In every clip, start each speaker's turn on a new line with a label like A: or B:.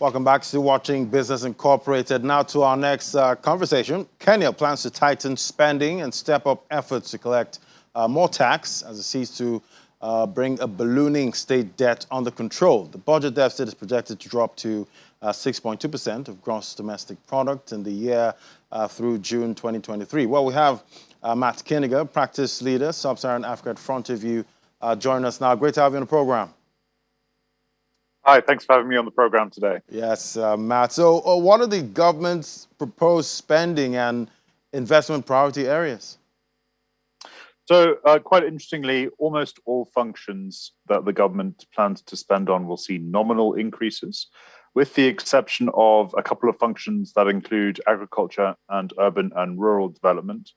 A: Welcome back to Watching Business Incorporated. Now to our next conversation. Kenya plans to tighten spending and step up efforts to collect more tax as it seeks to bring a ballooning state debt under control. The budget deficit is projected to drop to 6.2% of gross domestic product in the year through June 2023. Well, we have Matt Kiniga, practice leader, Sub-Saharan Africa at Frontier, join us now. Great to have you on the program.
B: Hi, thanks for having me on the program today.
A: Yes, Matt. So what are the government's proposed spending and investment priority areas?
B: So quite interestingly, almost all functions that the government plans to spend on will see nominal increases, with the exception of a couple of functions that include agriculture and urban and rural development.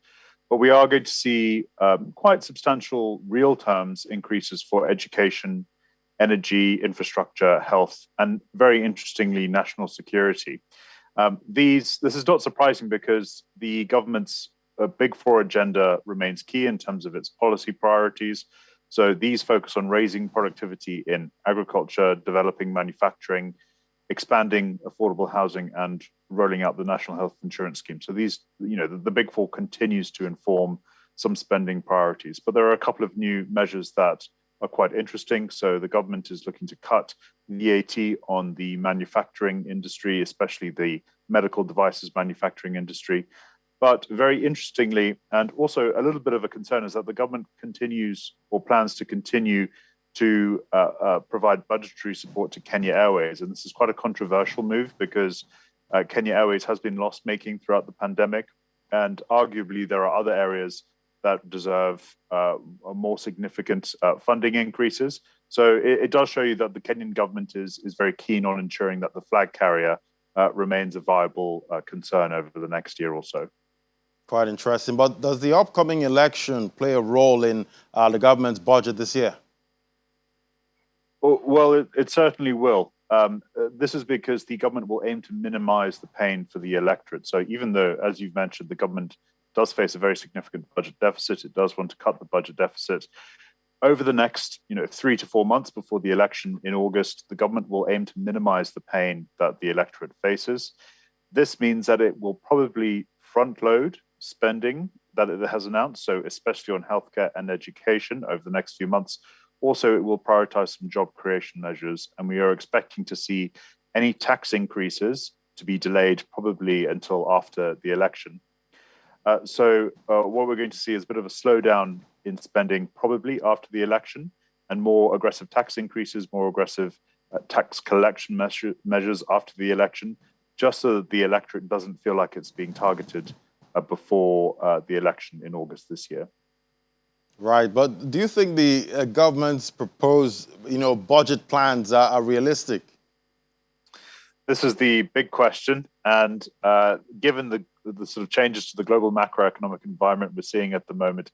B: But we are going to see quite substantial real terms increases for education, energy, infrastructure, health, and very interestingly, national security. This is not surprising because the government's Big Four agenda remains key in terms of its policy priorities. So these focus on raising productivity in agriculture, developing manufacturing, expanding affordable housing, and rolling out the National Health Insurance Scheme. So these, the Big Four continues to inform some spending priorities. But there are a couple of new measures that are quite interesting. So the government is looking to cut VAT on the manufacturing industry, especially the medical devices manufacturing industry. But very interestingly, and also a little bit of a concern, is that the government continues or plans to continue to provide budgetary support to Kenya Airways. And this is quite a controversial move because Kenya Airways has been loss-making throughout the pandemic. And arguably, there are other areas that deserve more significant funding increases. So it does show you that the Kenyan government is very keen on ensuring that the flag carrier remains a viable concern over the next year or so.
A: Quite interesting. But does the upcoming election play a role in the government's budget this year?
B: Well, it certainly will. This is because the government will aim to minimize the pain for the electorate. So even though, as you've mentioned, the government does face a very significant budget deficit, it does want to cut the budget deficit. Over the next 3 to 4 months before the election in August, the government will aim to minimize the pain that the electorate faces. This means that it will probably front load spending that it has announced, so especially on healthcare and education over the next few months. Also, it will prioritize some job creation measures, and we are expecting to see any tax increases to be delayed probably until after the election. So what we're going to see is a bit of a slowdown in spending probably after the election, and more aggressive tax increases, more aggressive tax collection measures after the election, just so that the electorate doesn't feel like it's being targeted before the election in August this year.
A: Right, but do you think the government's proposed, budget plans are realistic?
B: This is the big question, and given the sort of changes to the global macroeconomic environment we're seeing at the moment,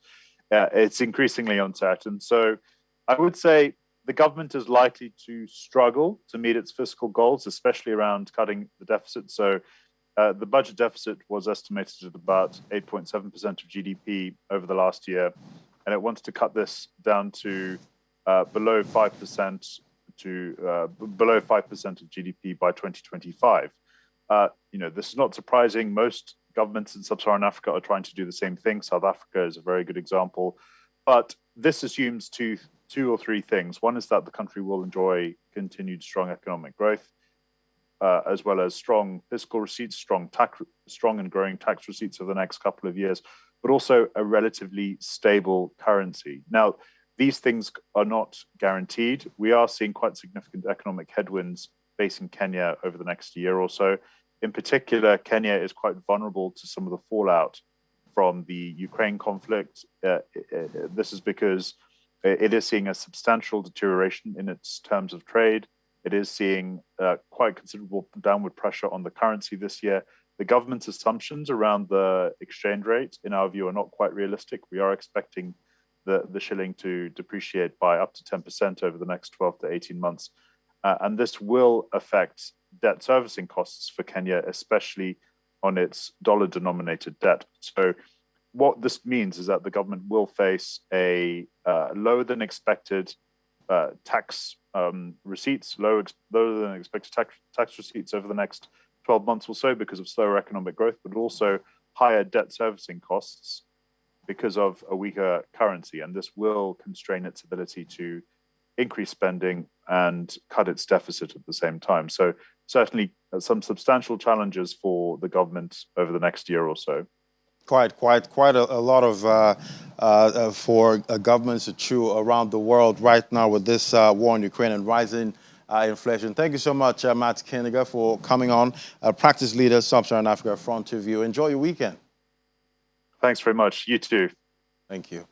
B: it's increasingly uncertain. So I would say the government is likely to struggle to meet its fiscal goals, especially around cutting the deficit. So the budget deficit was estimated at about 8.7% of GDP over the last year, and it wants to cut this down to below 5% of GDP by 2025. This is not surprising. Most governments in sub-Saharan Africa are trying to do the same thing. South Africa is a very good example. But this assumes two or three things. One is that the country will enjoy continued strong economic growth, as well as strong fiscal receipts, strong and growing tax receipts over the next couple of years, but also a relatively stable currency. Now, these things are not guaranteed. We are seeing quite significant economic headwinds facing Kenya over the next year or so. In particular, Kenya is quite vulnerable to some of the fallout from the Ukraine conflict. This is because it is seeing a substantial deterioration in its terms of trade. It is seeing quite considerable downward pressure on the currency this year. The government's assumptions around the exchange rate, in our view, are not quite realistic. We are expecting the shilling to depreciate by up to 10% over the next 12 to 18 months. And this will affect debt servicing costs for Kenya, especially on its dollar-denominated debt. So what this means is that the government will face a lower than expected tax receipts, lower than expected tax receipts over the next 12 months or so because of slower economic growth, but also higher debt servicing costs because of a weaker currency. And this will constrain its ability to increase spending and cut its deficit at the same time. So certainly some substantial challenges for the government over the next year or so.
A: Quite a lot of for governments to chew around the world right now with this war in Ukraine and rising inflation. Thank you so much, Matt Kiniger, for coming on. Practice leader, Sub-Saharan Africa, Frontier View. Enjoy your weekend.
B: Thanks very much. You too.
A: Thank you.